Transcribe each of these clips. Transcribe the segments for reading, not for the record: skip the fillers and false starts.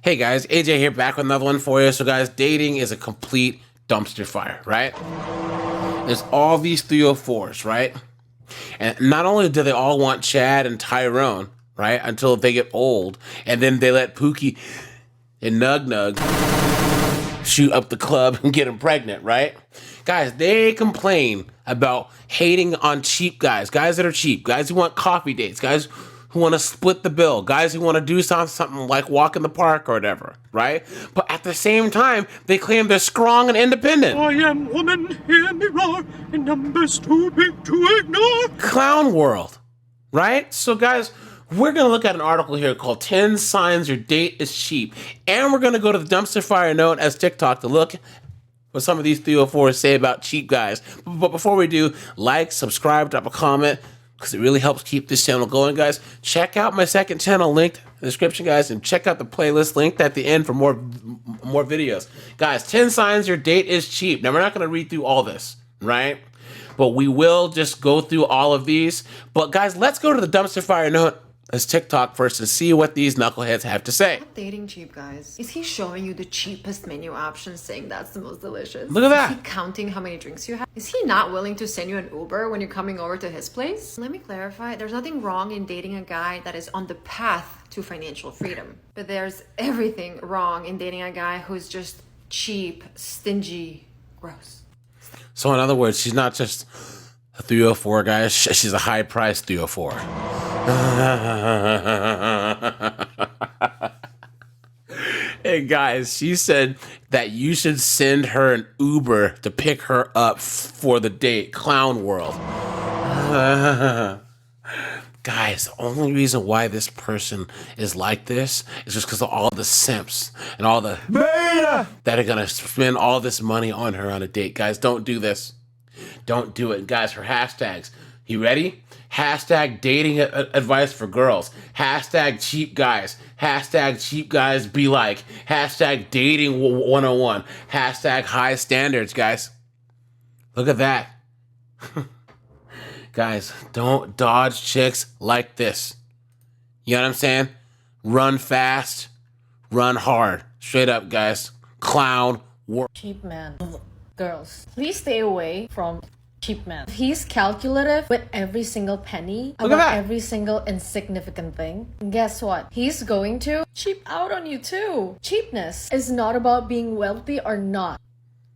Hey guys, AJ here back with another one for you. So guys, dating is a complete dumpster fire, right? There's all these 304s, right? And not only do they all want Chad and Tyrone, right? Until they get old. And then they let Pookie and Nug Nug shoot up the club and get them pregnant, right? Guys, they complain about hating on cheap guys that are cheap, guys who want coffee dates, guys who want to split the bill, guys who want to do something like walk in the park or whatever, right? But at the same time, they claim they're strong and independent. I am woman, hear me roar, and numbers too big to ignore. Clown world, right? So guys, we're going to look at an article here called 10 Signs Your Date is Cheap. And we're going to go to the dumpster fire known as TikTok to look what some of these 304s say about cheap guys. But before we do, like, subscribe, drop a comment, because it really helps keep this channel going, guys. Check out my second channel linked in the description, guys, and check out the playlist linked at the end for more videos. Guys, 10 signs your date is cheap. Now, we're not going to read through all this, right? But we will just go through all of these. But, guys, let's go to the dumpster fire note as TikTok first to see what these knuckleheads have to say. Dating cheap guys. Is he showing you the cheapest menu options saying that's the most delicious? Look at that. Is he counting how many drinks you have? Is he not willing to send you an Uber when you're coming over to his place? Let me clarify. There's nothing wrong in dating a guy that is on the path to financial freedom. But there's everything wrong in dating a guy who's just cheap, stingy, gross. So, in other words, she's not just a 304, guys. She's a high-priced 304. Hey guys, she said that you should send her an Uber to pick her up for the date. Clown world. Guys, the only reason why this person is like this is just because of all the simps and all the beta that are going to spend all this money on her on a date. Guys, don't do this. Don't do it. Guys, her hashtags. You ready? Hashtag dating advice for girls. Hashtag cheap guys. Hashtag cheap guys be like. Hashtag dating 101. Hashtag high standards, guys. Look at that. Guys, don't dodge chicks like this. You know what I'm saying? Run fast. Run hard. Straight up, guys. Clown world. Cheap man. Girls, please stay away from cheap man. He's calculative with every single penny Look at about that. every single insignificant thing. And guess what? He's going to cheap out on you too. Cheapness is not about being wealthy or not.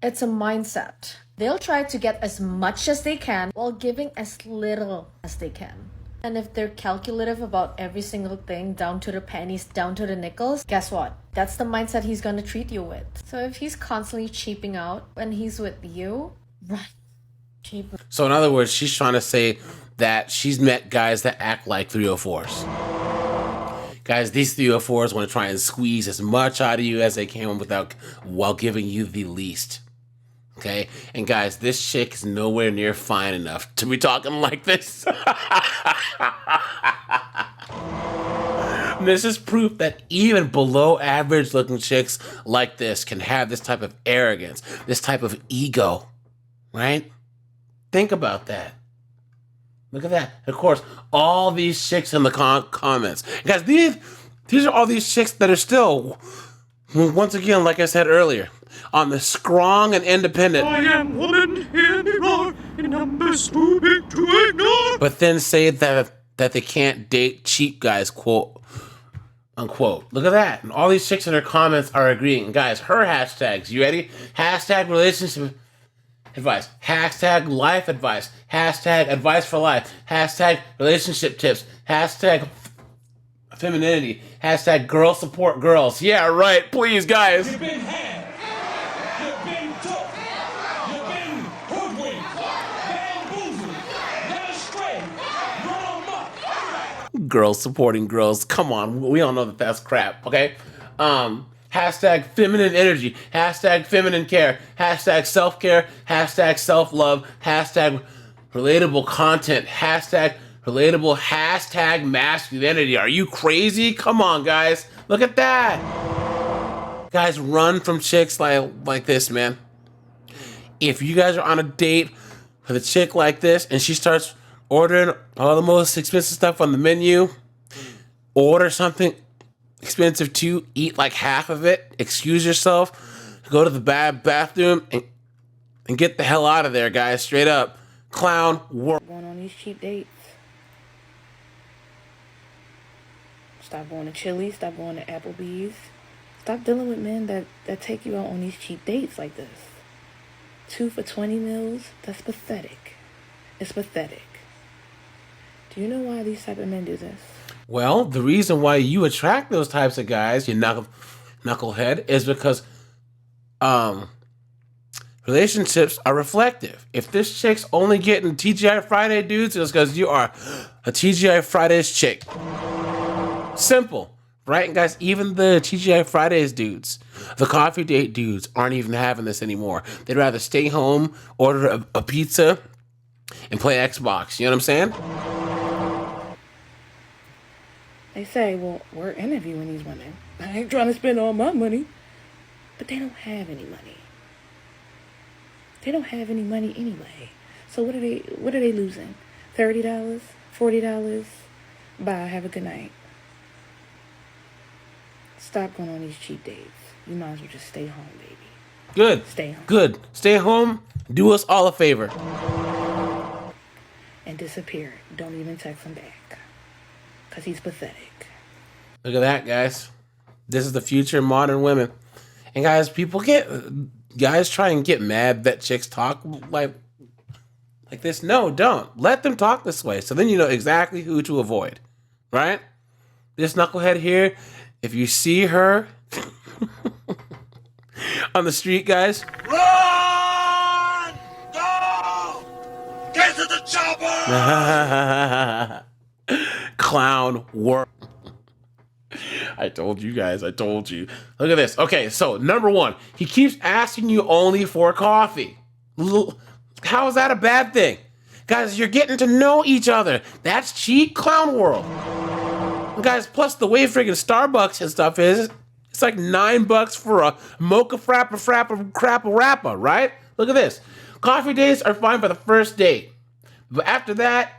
It's a mindset. They'll try to get as much as they can while giving as little as they can. And if they're calculative about every single thing, down to the pennies, down to the nickels, guess what? That's the mindset he's gonna treat you with. So if he's constantly cheaping out when he's with you, run. Cheap. So in other words, she's trying to say that she's met guys that act like 304s. Guys, these 304s want to try and squeeze as much out of you as they can while giving you the least. Okay? And guys, this chick is nowhere near fine enough to be talking like this. This is proof that even below average looking chicks like this can have this type of arrogance, this type of ego, right? Think about that. Look at that. Of course, all these chicks in the comments. Guys, these are all these chicks that are still, once again, like I said earlier, on the strong and independent. I am woman, hear me roar, and numbers too big to ignore. But then say that they can't date cheap guys, quote unquote. Look at that. And all these chicks in her comments are agreeing. And guys, her hashtags, you ready? Hashtag relationship advice. Hashtag life advice. Hashtag advice for life. Hashtag relationship tips. Hashtag femininity. Hashtag girl support girls. Yeah, right. Please, guys. You've been had. You've been took. You've been hoodwinked. Bamboozled. Led astray. Run amok. Girls supporting girls. Come on. We all know that that's crap, okay? Hashtag feminine energy. Hashtag feminine care. Hashtag self-care. Hashtag self-love. Hashtag relatable content. Hashtag relatable. Hashtag masculinity. Are you crazy? Come on, guys. Look at that. Guys, run from chicks like this, man. If you guys are on a date with a chick like this and she starts ordering all the most expensive stuff on the menu, order something expensive too. Eat like half of it. Excuse yourself. Go to the bathroom and get the hell out of there, guys. Straight up. Clown world. Going on these cheap dates. Stop going to Chili's. Stop going to Applebee's. Stop dealing with men that take you out on these cheap dates like this. 2 for 20 meals. That's pathetic. It's pathetic. Do you know why these type of men do this? Well, the reason why you attract those types of guys, you knucklehead, is because relationships are reflective. If this chick's only getting TGI Friday dudes, it's because you are a TGI Fridays chick. Simple, right? And guys, even the TGI Fridays dudes, the coffee date dudes, aren't even having this anymore. They'd rather stay home, order a pizza, and play Xbox. You know what I'm saying? They say, well, we're interviewing these women. I ain't trying to spend all my money. But they don't have any money. They don't have any money anyway. So what are they losing? $30? $40? Bye, have a good night. Stop going on these cheap dates. You might as well just stay home, baby. Good. Stay home. Good. Stay home. Do us all a favor. And disappear. Don't even text him back. Because he's pathetic. Look at that, guys. This is the future of modern women. And guys, guys try and get mad that chicks talk like this. No, don't. Let them talk this way. So then you know exactly who to avoid. Right? This knucklehead here, if you see her on the street, guys. Run! Go! Get to the chopper! Clown work. I told you guys. I told you. Look at this. Okay, so number one, he keeps asking you only for coffee. How is that a bad thing? Guys, you're getting to know each other. That's cheap clown world. And guys, plus the way friggin' Starbucks and stuff is, it's like $9 for a mocha frappa, right? Look at this. Coffee dates are fine for the first date. But after that,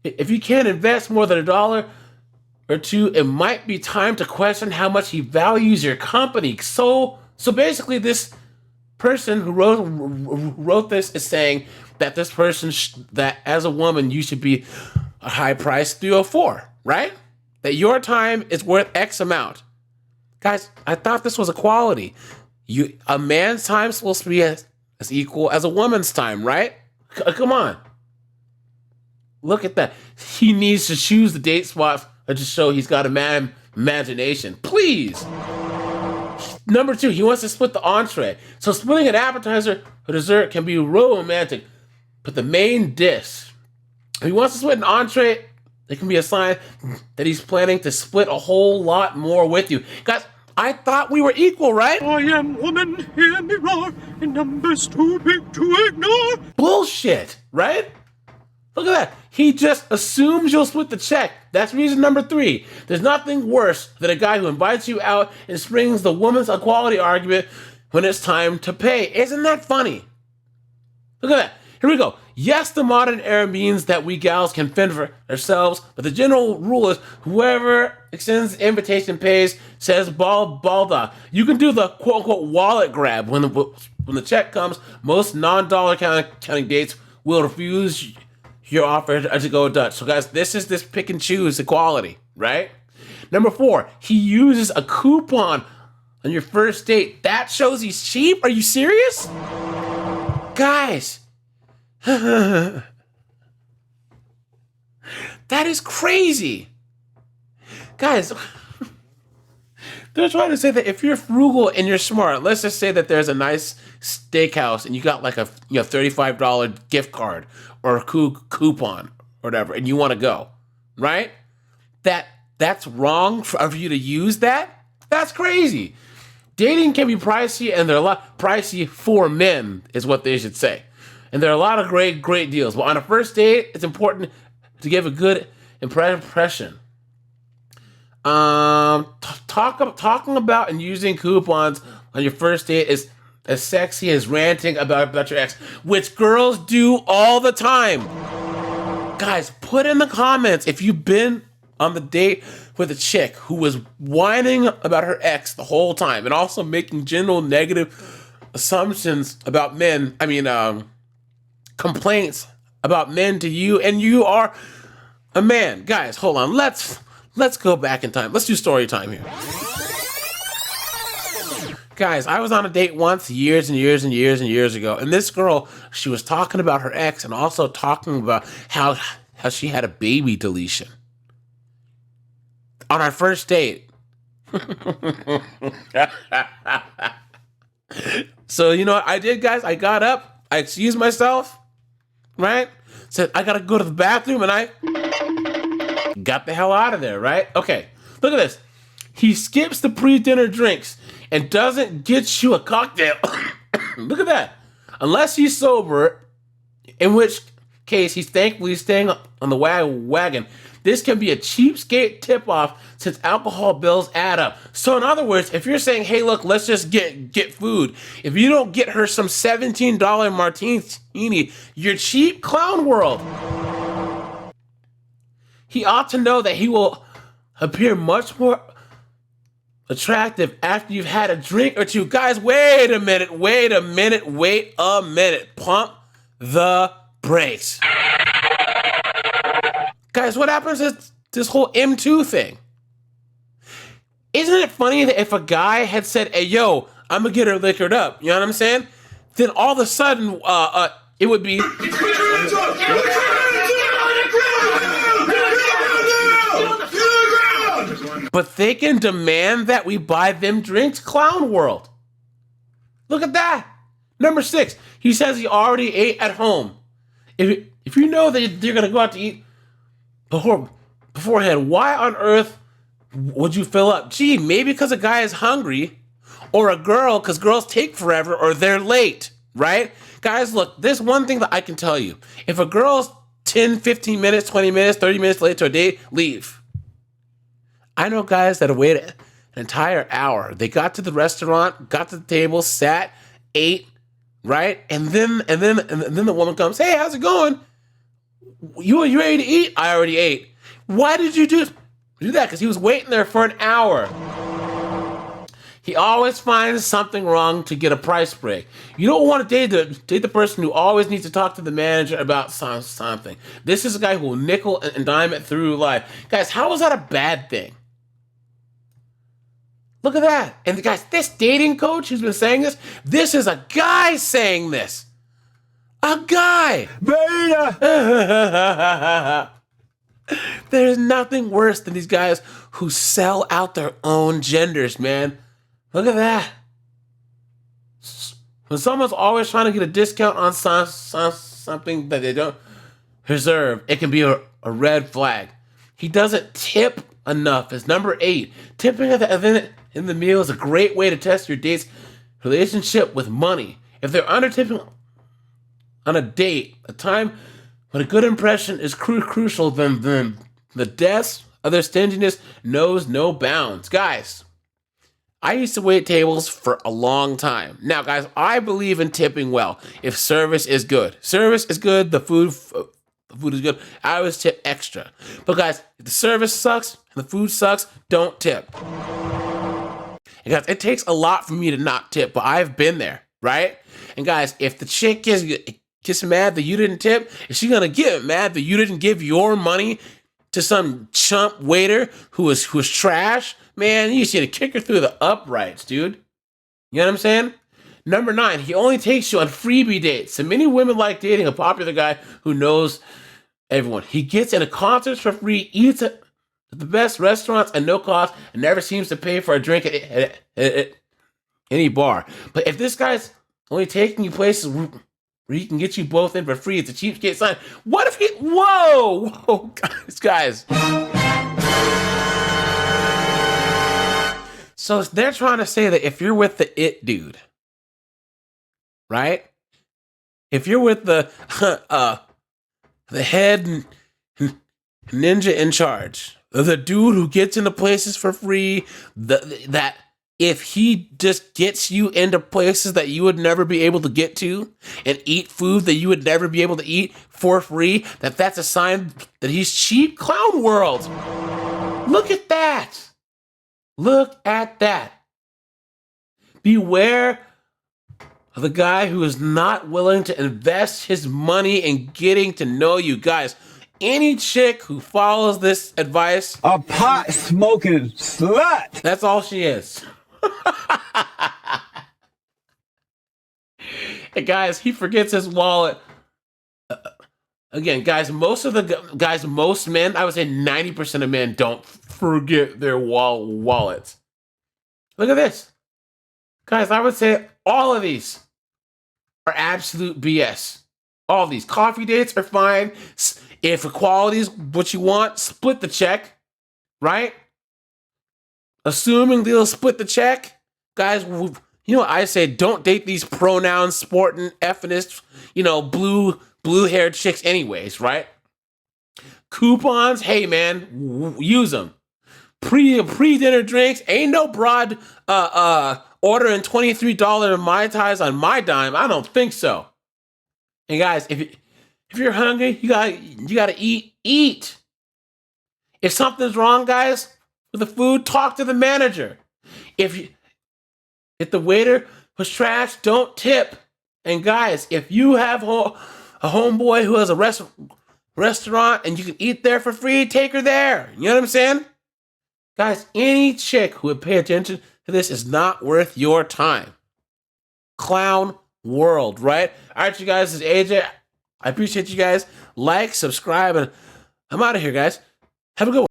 if you can't invest more than $1 or $2, it might be time to question how much he values your company. So basically, this person who wrote this is saying that this person, that as a woman, you should be a high price 304, right? That your time is worth X amount. Guys, I thought this was equality. A man's time is supposed to be as equal as a woman's time, right? Come on. Look at that. He needs to choose the date spots to show he's got a imagination. Please. Number two, he wants to split the entree. So splitting an appetizer or dessert can be real romantic. But the main dish, if he wants to split an entree, it can be a sign that he's planning to split a whole lot more with you. Guys, I thought we were equal, right? I am woman, hear me roar, in numbers too big to ignore. Bullshit, right? Look at that. He just assumes you'll split the check. That's reason number three. There's nothing worse than a guy who invites you out and springs the woman's equality argument when it's time to pay. Isn't that funny? Look at that. Here we go. Yes, the modern era means that we gals can fend for ourselves, but the general rule is whoever extends the invitation pays, says balda. You can do the quote-unquote wallet grab when the check comes. Most non-dollar counting dates will refuse your offer to go Dutch. So guys, this is this pick and choose equality, right? Number four, he uses a coupon on your first date. That shows he's cheap? Are you serious? Guys. That is crazy. Guys, they're trying to say that if you're frugal and you're smart, let's just say that there's a nice steakhouse and you got like a $35 gift card or a coupon or whatever, and you want to go, right? That's wrong for you to use that? That's crazy. Dating can be pricey, and they're a lot pricey for men, is what they should say. And there are a lot of great deals. But on a first date, it's important to give a good impression. Talking about and using coupons on your first date is as sexy as ranting about your ex, which girls do all the time. Guys, put in the comments if you've been on the date with a chick who was whining about her ex the whole time and also making general negative assumptions about men. Complaints about men to you, and you are a man. Guys, hold on. Let's go back in time. Let's do story time here. Guys, I was on a date once years and years and years and years ago, and this girl, she was talking about her ex and also talking about how she had a baby deletion. On our first date. So, you know what I did, guys? I got up, I excused myself, right? Said, I gotta go to the bathroom, and I got the hell out of there, right? Okay, look at this. He skips the pre-dinner drinks and doesn't get you a cocktail. Look at that. Unless he's sober, in which case he's thankfully staying on the wagon. This can be a cheapskate tip-off since alcohol bills add up. So in other words, if you're saying, hey, look, let's just get food. If you don't get her some $17 martini, you're cheap, clown world. He ought to know that he will appear much more attractive after you've had a drink or two. Guys, wait a minute. Pump the brakes. Guys, what happens to this whole M2 thing? Isn't it funny that if a guy had said, hey, yo, I'm gonna get her liquored up, you know what I'm saying? Then all of a sudden, it would be... But they can demand that we buy them drinks? Clown world. Look at that. Number 6, he says he already ate at home. If you know that you're going to go out to eat beforehand, why on earth would you fill up? Gee, maybe because a guy is hungry, or a girl, because girls take forever, or they're late, right? Guys, look, there's one thing that I can tell you. If a girl's 10, 15 minutes, 20 minutes, 30 minutes late to a date, leave. I know guys that have waited an entire hour. They got to the restaurant, got to the table, sat, ate, right? And then the woman comes, hey, how's it going? You ready to eat? I already ate. Why did you do that? Because he was waiting there for an hour. He always finds something wrong to get a price break. You don't want to date the person who always needs to talk to the manager about something. This is a guy who will nickel and dime it through life. Guys, how is that a bad thing? Look at that. And guys, this dating coach who's been saying this is a guy saying this. A guy. Beta. There's nothing worse than these guys who sell out their own genders, man. Look at that. When someone's always trying to get a discount on something that they don't deserve, it can be a red flag. He doesn't tip enough. It's number 8. Tipping at the event in the meal is a great way to test your date's relationship with money. If they're under tipping on a date, a time when a good impression is crucial, then the depths of their stinginess knows no bounds. Guys, I used to wait tables for a long time. Now, guys, I believe in tipping well. If service is good. Service is good, the food is good, I always tip extra. But guys, if the service sucks and the food sucks, don't tip. And guys, it takes a lot for me to not tip, but I've been there, right? And guys, if the chick gets mad that you didn't tip, is she gonna get mad that you didn't give your money to some chump waiter who was trash? Man, you should kick her through the uprights, dude. You know what I'm saying? Number 9, he only takes you on freebie dates. So many women like dating a popular guy who knows everyone. He gets into concerts for free, eats at the best restaurants at no cost, and never seems to pay for a drink at any bar. But if this guy's only taking you places where he can get you both in for free, it's a cheapskate sign. What if he... Whoa, guys. So they're trying to say that if you're with the it dude, right? If you're with the head ninja in charge, the dude who gets into places for free, that if he just gets you into places that you would never be able to get to and eat food that you would never be able to eat for free, that's a sign that he's cheap. Clown world. Look at that. Look at that. Beware of the guy who is not willing to invest his money in getting to know you. Guys, any chick who follows this advice, a pot smoking slut. that's all she is. Hey guys, he forgets his wallet. Again, guys, most men, I would say 90% of men don't forget their wallets. Look at this. Guys, I would say all of these are absolute BS. All of these. Coffee dates are fine. If equality is what you want, split the check, right? Assuming they'll split the check, guys, you know what I say? Don't date these pronoun sporting effinists, blue-haired chicks anyways, right? Coupons, hey man, use them. Pre-dinner drinks, ain't no broad ordering $23 Mai Tais on my dime. I don't think so. And guys, if you're hungry, you gotta eat. If something's wrong, guys, with the food, talk to the manager. If the waiter was trash, don't tip. And guys, if you have a homeboy who has a restaurant and you can eat there for free, take her there. You know what I'm saying? Guys, any chick who would pay attention to this is not worth your time. Clown world, right? All right, you guys, this is AJ. I appreciate you guys. Like, subscribe, and I'm out of here, guys. Have a good one.